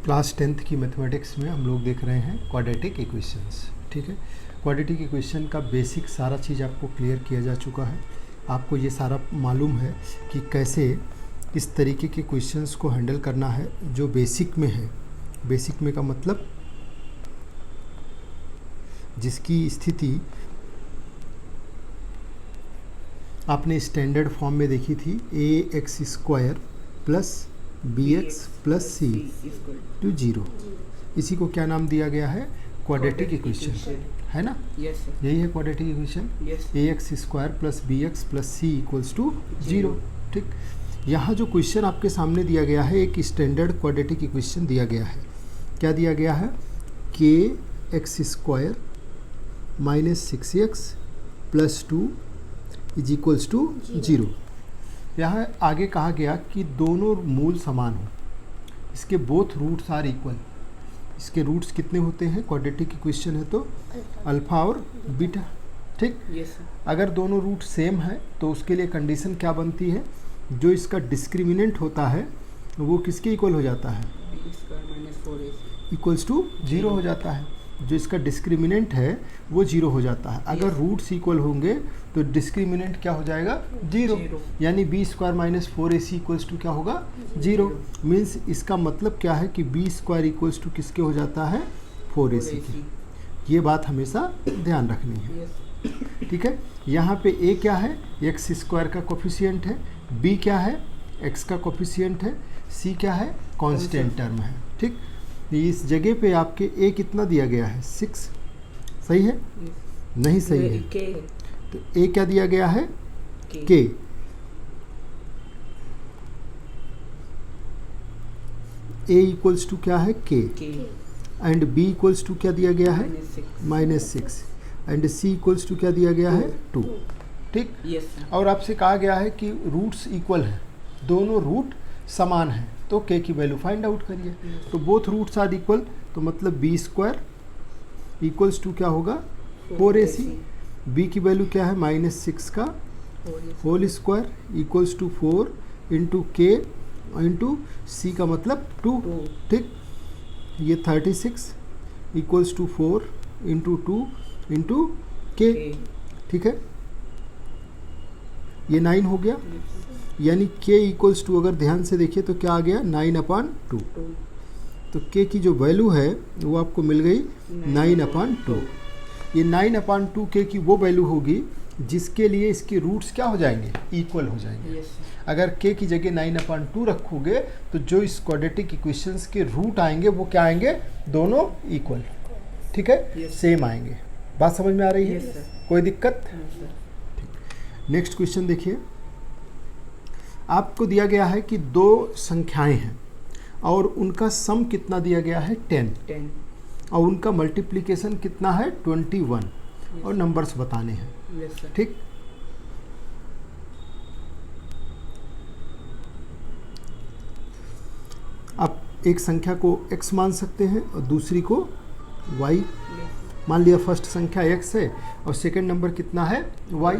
Class 10th की mathematics में हम लोग देख रहे हैं क्वाड्रेटिक इक्वेशंस। ठीक है, क्वाड्रेटिक इक्वेशन का बेसिक सारा चीज़ आपको क्लियर किया जा चुका है। आपको ये सारा मालूम है कि कैसे इस तरीके के क्वेश्चंस को हैंडल करना है जो बेसिक में है। बेसिक में का मतलब जिसकी स्थिति आपने स्टैंडर्ड फॉर्म में देखी थी, A x square plus B x plus C to 0। इसी को क्या नाम दिया गया है? क्वाड्रेटिक इक्वेशन, है ना? Yes sir. यही है quadratic equation, yes. A x square plus B x plus c equals to 0। ठीक, यहाँ जो क्वेश्चन आपके सामने दिया गया है, एक स्टैंडर्ड क्वाड्रेटिक इक्वेशन दिया गया है। क्या दिया गया है? K x square minus 6x प्लस 2 इज इक्वल्स टू 0। यहाँ आगे कहा गया कि दोनों मूल समान हो, इसके बोथ रूट्स आर इक्वल। इसके रूट्स कितने होते हैं? क्वाड्रेटिक इक्वेशन है तो अल्फा और बीटा। ठीक, यस सर। अगर दोनों रूट सेम है तो उसके लिए कंडीशन क्या बनती है? जो इसका डिस्क्रिमिनेंट होता है वो किसके इक्वल हो जाता है? B square minus 4ac equals to 0 हो जाता है। जो इसका डिस्क्रिमिनेंट है वो 0 हो जाता है। अगर रूट्स इक्वल होंगे तो डिस्क्रिमिनेंट क्या हो जाएगा? 0। यानी b square minus 4ac equals to क्या होगा? 0। मीन्स इसका मतलब क्या है कि बी स्क्वायर इक्वल्स टू किसके हो जाता है? 4ac के। ये बात हमेशा ध्यान रखनी है। यस। ठीक है, यहाँ पे ए क्या है? एक्स स्क्वायर का कोफिशिएंट है। बी क्या है? एक्स का कोफिशिएंट है। सी क्या है? कांस्टेंट टर्म है। ठीक, इस जगह पे आपके ए कितना दिया गया है? 6। सही है? नहीं सही है। के है। तो ए क्या दिया गया है? के। के। ए इक्वल्स टू क्या है? के। के एंड बी इक्वल्स टू क्या दिया गया है? Minus 6। -6। And c equals to क्या दिया गया है? 2। ठीक, यस सर। और आपसे कहा गया है कि रूट्स इक्वल हैं, दोनों रूट समान हैं, तो के की वैल्यू फाइंड आउट करिए। तो बोथ रूट्स आर इक्वल, तो मतलब बी स्क्वायर इक्वल्स टू क्या होगा? 4ac। बी की वैल्यू क्या है? -6 का whole square equals to 4 into k into c का मतलब 2। ठीक, ये 36 इक्वल्स टू 4 इंटू 2 इंटू के। ठीक है, ये 9 हो गया। यानी k इक्वल्स टू, अगर ध्यान से देखिए तो क्या आ गया? 9/2। तो k की जो वैल्यू है वो आपको मिल गई 9/2। ये 9/2 k की वो वैल्यू होगी जिसके लिए इसके रूट्स क्या हो जाएंगे? इक्वल हो जाएंगे। यस। अगर k की जगह 9/2 रखोगे तो जो इस क्वाड्रेटिक इक्वेशंस के रूट आएंगे वो क्या आएंगे? दोनों इक्वल। ठीक है, Yes. सेम आएंगे। बात समझ में आ रही है? Yes, sir. कोई दिक्कत? हाँ सर। नेक्स्ट क्वेश्चन देखिए। आपको दिया गया है कि दो संख्याएं हैं और उनका सम कितना दिया गया है? 10। 10। और उनका मल्टीप्लिकेशन कितना है? 21। और नंबर्स बताने हैं। Yes sir. ठीक, आप एक संख्या को x मान सकते हैं और दूसरी को y। मान लिया फर्स्ट संख्या x है और सेकंड नंबर कितना है? y।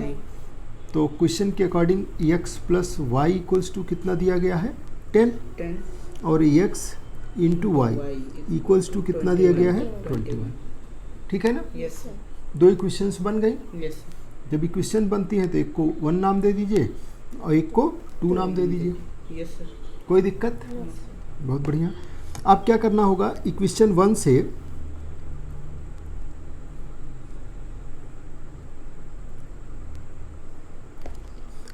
तो क्वेश्चन के according x plus y equals to कितना दिया गया है? 10। 10 और x into y equals to कितना दिया गया है? 21। ठीक है ना? यस दो इक्वेशंस बन गई। यस जब इक्वेशन बनती है तो एक को 1 नाम दे दीजिए और एक को 2 नाम दे दीजिए। Yes sir. कोई दिक्कत? बहुत बढ़िया। अब क्या करना होगा? इक्वेशन 1 से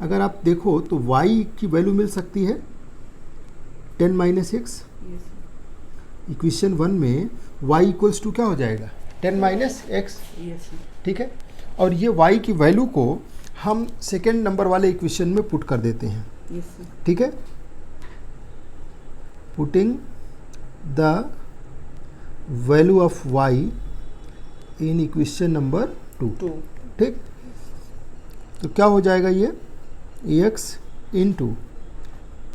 अगर आप देखो तो y की वैल्यू मिल सकती है 10 - x। इक्वेशन 1 में y इक्वल्स टू क्या हो जाएगा? 10 - x। Yes sir. ठीक है, और ये y की वैल्यू को हम सेकेंड नंबर वाले इक्वेशन में पुट कर देते हैं। Yes sir. ठीक है, putting the value of y in equation number 2। 2। ठीक, तो क्या हो जाएगा? ये x into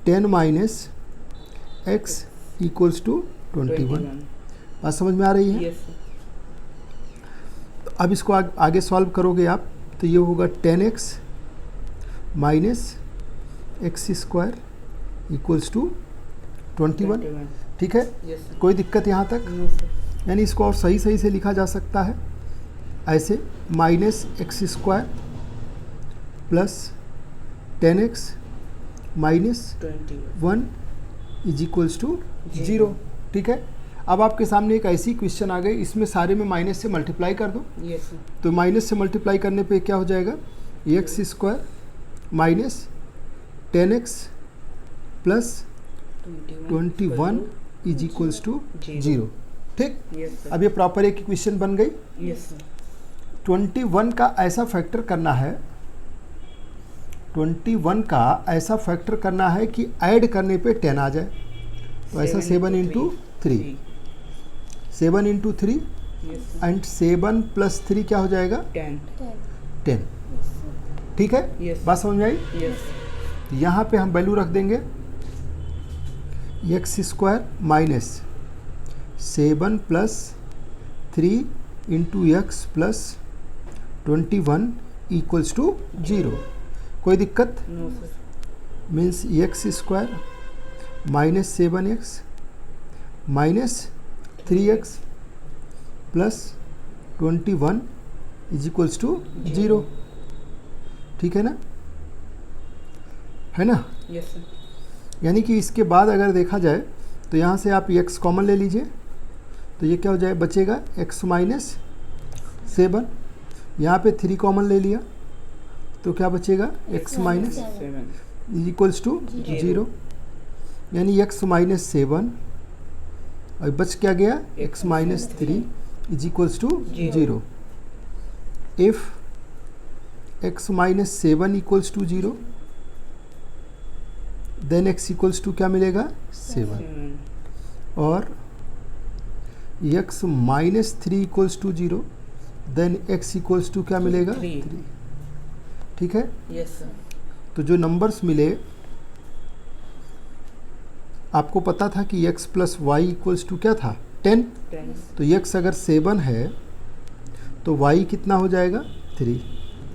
10 - x equals to 21। बात समझ में आ रही है? Yes sir. तो अब इसको आगे सॉल्व करोगे आप तो ये होगा 10x minus x² equals to 21, ठीक है। Yes sir. कोई दिक्कत यहाँ तक? No sir. यानी इसको और सही सही से लिखा जा सकता है ऐसे, minus x square plus 10x minus 1 is equals to 0, ठीक है। अब आपके सामने एक ऐसी क्वेश्चन आ गई, इसमें सारे में माइनस से मल्टीप्लाई कर दो। Yes sir. तो माइनस से मल्टीप्लाई करने पे क्या हो जाएगा, x square minus 10x plus 21 is equals to 0, ठीक। Yes sir. अब ये प्रॉपर एक इक्वेशन बन गई। Yes sir. 21 का ऐसा फैक्टर करना है, 21 का ऐसा फैक्टर करना है कि ऐड करने पे 10 आ जाए। तो ऐसा 7 into 3, 7 into 3 yes sir. And 7 plus 3 क्या हो जाएगा, 10, ठीक है। Yes. बात समझ में आई? यस। यहाँ पे हम वैल्यू रख देंगे x square minus 7 plus 3 into x plus 21 equals to 0। कोई दिक्कत? No sir. Means x square minus 7x minus 3x plus 21 is equals to 0, ठीक है ना, है ना। Yes sir. यानी कि इसके बाद अगर देखा जाए तो यहाँ से आप x कॉमन ले लीजिए, तो ये क्या हो जाए, बचेगा x माइनस 7, यहाँ पे 3 कॉमन ले लिया तो क्या बचेगा, x minus 7 is equals to 0, यानी x माइनस 7 और बच क्या गया, x minus 3 is equals to 0। If x minus 7 equals to 0 then x equals to क्या मिलेगा, 7, और x minus 3 equals to 0 then x equals to क्या मिलेगा, 3, ठीक है। Yes sir. तो जो नंबर्स मिले, आपको पता था कि x plus y equals to क्या था, 10, 10 तो x अगर 7 है तो y कितना हो जाएगा, 3,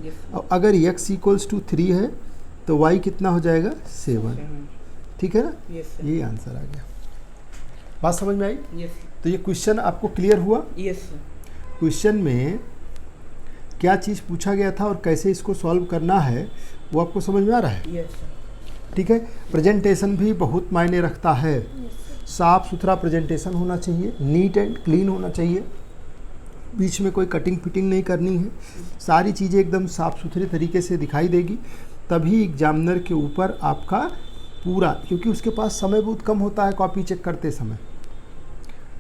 यस और अगर x इक्वल्स टू 3 है तो y कितना हो जाएगा, 7, ठीक है ना। Yes sir. ये आंसर आ गया। बात समझ में आई? यस तो ये क्वेश्चन आपको क्लियर हुआ। Yes sir. क्वेश्चन में क्या चीज़ पूछा गया था और कैसे इसको सॉल्व करना है वो आपको समझ में आ रहा है, यस सर। ठीक है। प्रेजेंटेशन भी बहुत मायने रखता है, साफ़ सुथरा प्रेजेंटेशन होना चाहिए, नीट एंड क्लीन होना चाहिए, बीच में कोई कटिंग फिटिंग नहीं करनी है, सारी चीज़ें एकदम साफ़ सुथरे तरीके से दिखाई देगी, तभी एग्जामिनर के ऊपर आपका पूरा, क्योंकि उसके पास समय बहुत कम होता है कॉपी चेक करते समय,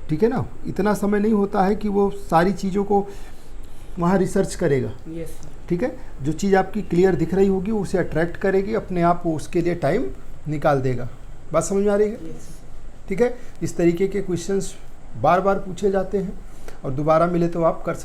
ठीक है ना, इतना समय नहीं होता है कि वो सारी चीज़ों को वहाँ रिसर्च करेगा, यस सर। ठीक है। जो चीज़ आपकी क्लियर दिख रही होगी उसे अट्रैक्ट करेगी, अपने आप वो उसके लिए टाइम निकाल देगा। बात समझ में आ रही है? यस। ठीक है। इस तरीके के क्वेश्चंस बार बार पूछे जाते हैं और दोबारा मिले तो आप कर सकते